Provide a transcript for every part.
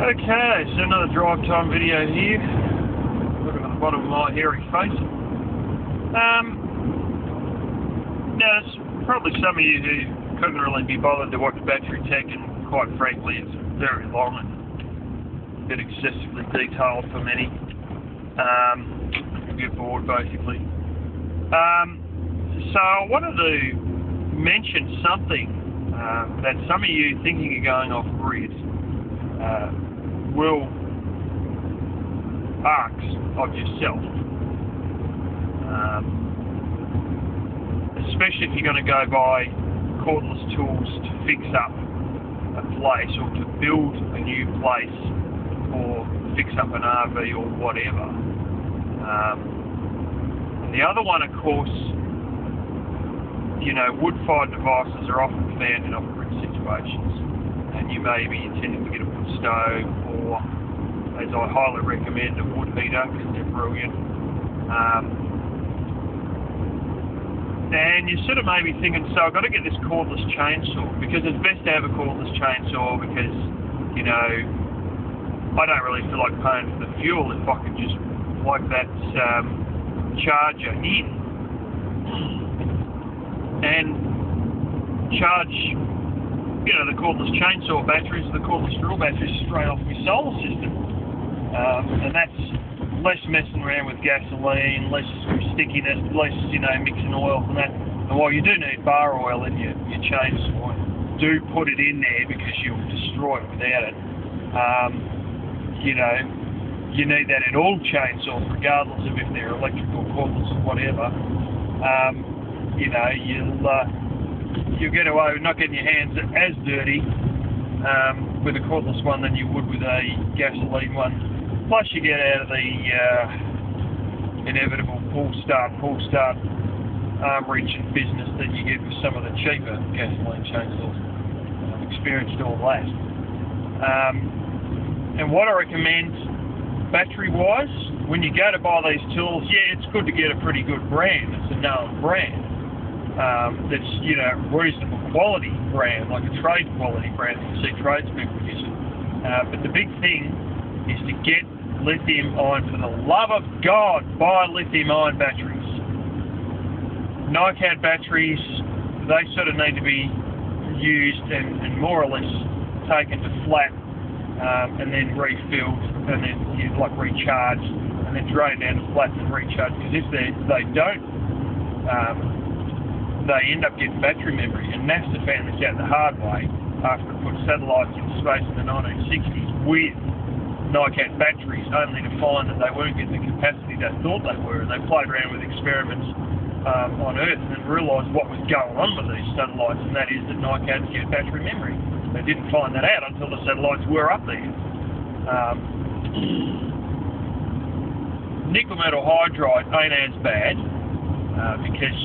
Okay, so another drive time video here. Looking at the bottom of my hairy face. Now, it's probably some of you who couldn't really be bothered to watch battery tech, and quite frankly, it's very long and a bit excessively detailed for many. You get bored, basically. So I wanted to mention something that some of you thinking of going off grid will ask of yourself, especially if you're going to go buy cordless tools to fix up a place or to build a new place or fix up an RV or whatever. And the other one, of course, you know, wood-fired devices are often found in off-grid situations, and you may be intending to get a wood stove, or, as I highly recommend, a wood heater, because they're brilliant. And you sort of may be thinking, so I've got to get this cordless chainsaw, because it's best to have a cordless chainsaw, because, you know, I don't really feel like paying for the fuel if I could just plug that charger in and charge, you know, the cordless chainsaw batteries, the cordless drill batteries straight off my solar system. And that's less messing around with gasoline, less stickiness, less, you know, mixing oils and that. And while you do need bar oil in your chainsaw, do put it in there because you'll destroy it without it. You know, you need that in all chainsaws, regardless of if they're electrical, cordless, or whatever. You know, you'll get away with not getting your hands as dirty with a cordless one than you would with a gasoline one. Plus, you get out of the inevitable pull start arm-wrenching business that you get with some of the cheaper gasoline chainsaws. I've experienced all that. And what I recommend, battery-wise, when you go to buy these tools, yeah, it's good to get a pretty good brand. It's a known brand. That's, you know, reasonable quality brand, like a trade quality brand that you see tradespeople using. But the big thing is to get lithium-ion. For the love of God, buy lithium-ion batteries. NiCad batteries, they sort of need to be used and more or less taken to flat and then refilled and then recharged and then drained down to flat and recharged, because if they don't, they end up getting battery memory. And NASA found this out the hard way after it put satellites into space in the 1960s with NiCad batteries, only to find that they weren't getting the capacity they thought they were. And they played around with experiments on Earth and then realised what was going on with these satellites, and that is that NiCads get battery memory. They didn't find that out until the satellites were up there. Nickel metal hydride ain't as bad because,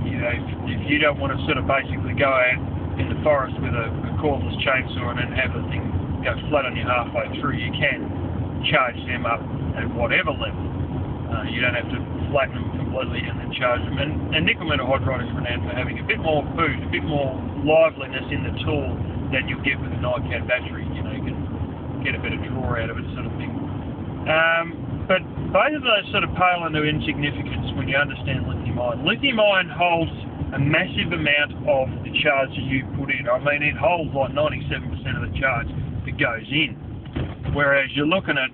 you know, if you don't want to sort of basically go out in the forest with a cordless chainsaw and then have the thing go flat on you halfway through, you can charge them up at whatever level. You don't have to flatten them completely and then charge them. And nickel metal hydride is renowned for having a bit more food, a bit more liveliness in the tool than you'll get with a NiCad battery. You know, you can get a bit of draw out of it, sort of thing. But both of those sort of pale into insignificance when you understand lithium-ion. Lithium-ion holds a massive amount of the charge that you put in. I mean, it holds like 97% of the charge that goes in. Whereas you're looking at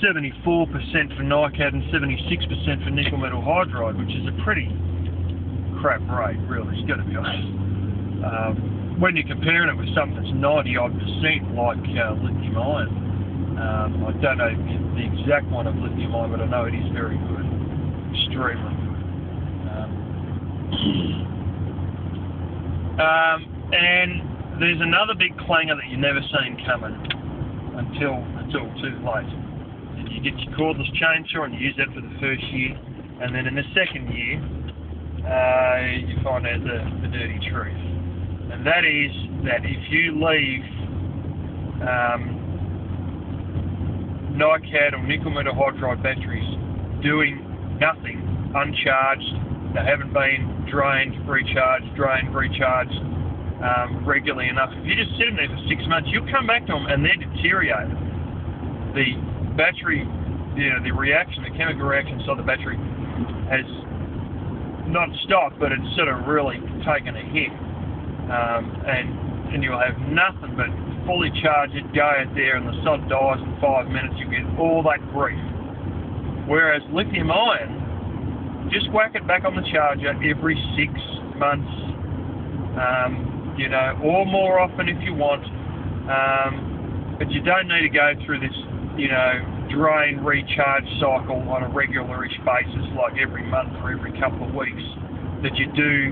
74% for NiCad and 76% for nickel metal hydride, which is a pretty crap rate, really, it's got to be honest. When you're comparing it with something that's 90-odd% like lithium-ion, I don't know the exact one of lithium-ion, but I know it is very good, extremely good. And there's another big clanger that you never seen coming until too late. You get your cordless chainsaw and you use that for the first year, and then in the second year, you find out the dirty truth. And that is that if you leave NiCad or nickel metal hydride batteries doing nothing, uncharged, they haven't been drained, recharged, regularly enough, if you just sit them there for 6 months, you'll come back to them and they're deteriorated. The battery, the reaction, the chemical reaction inside the battery has not stopped, but it's sort of really taken a hit. And you'll have nothing but fully charge it, go out there, and the sod dies in 5 minutes. You get all that grief. Whereas lithium ion, just whack it back on the charger every 6 months, or more often if you want. But you don't need to go through this, drain recharge cycle on a regularish basis, like every month or every couple of weeks, that you do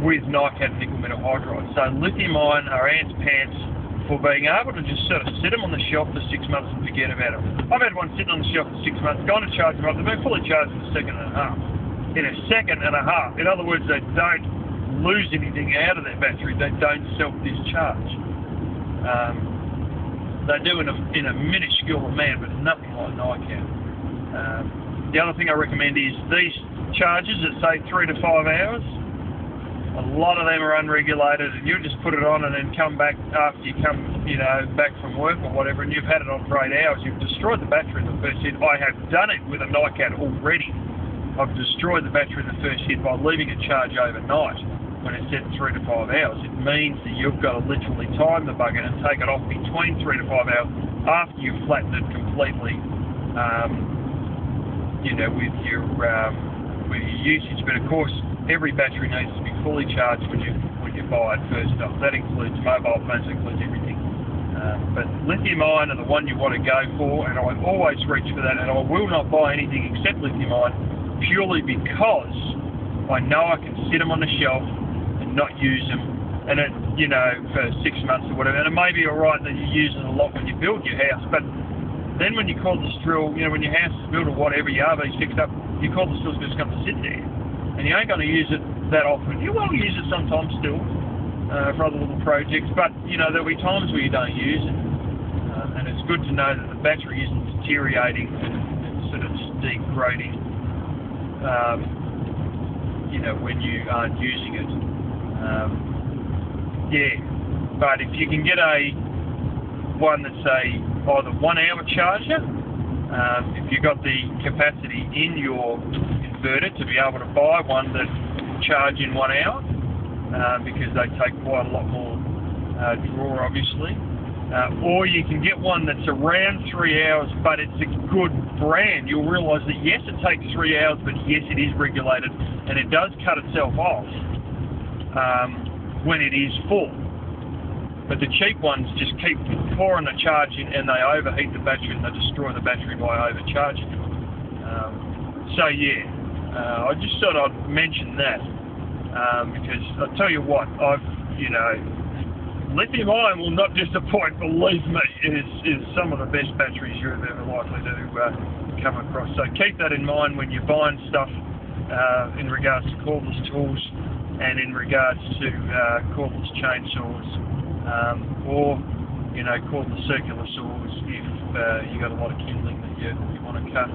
with NiCad nickel metal hydride. So lithium ion are ants pants for being able to just sort of sit them on the shelf for 6 months and forget about them. I've had one sitting on the shelf for 6 months, gone to charge them up, they've been fully charged in a second and a half. In a second and a half. In other words, they don't lose anything out of their battery, they don't self-discharge. They do in a minuscule amount, but nothing like NiCad. The other thing I recommend is these chargers that say 3 to 5 hours. A lot of them are unregulated, and you just put it on and then come back after you come, back from work or whatever, and you've had it on for 8 hours. You've destroyed the battery in the first hit. I have done it with a NiCad already. I've destroyed the battery in the first hit by leaving it charge overnight. When it's set 3 to 5 hours, it means that you've got to literally time the bugger and take it off between 3 to 5 hours after you've flattened it completely, with your usage. But of course, every battery needs to be fully charged when you buy it first off. That includes mobile phones, that includes everything. But lithium ion are the one you want to go for, and I always reach for that, and I will not buy anything except lithium ion purely because I know I can sit them on the shelf and not use them, and it, for 6 months or whatever. And it may be alright that you use it a lot when you build your house, but then when you cordless drill, when your house is built or whatever, your RV's fixed up, your cordless drill's just going to sit there, and you ain't going to use it that often. You will use it sometimes still for other little projects, but there'll be times where you don't use it, and it's good to know that the battery isn't deteriorating and sort of degrading when you aren't using it. But if you can get one that's either 1 hour charger, if you've got the capacity in your inverter to be able to buy one that will charge in 1 hour, because they take quite a lot more draw, obviously. Or you can get one that's around 3 hours, but it's a good brand. You'll realise that yes, it takes 3 hours, but yes, it is regulated, and it does cut itself off when it is full. But the cheap ones just keep pouring the charge in, and they overheat the battery and they destroy the battery by overcharging it. I just thought I'd mention that because I'll tell you what, lithium ion will not disappoint, believe me. It is some of the best batteries you're ever likely to come across. So keep that in mind when you're buying stuff in regards to cordless tools and in regards to cordless chainsaws or cordless circular saws if you've got a lot of kindling that you want to cut.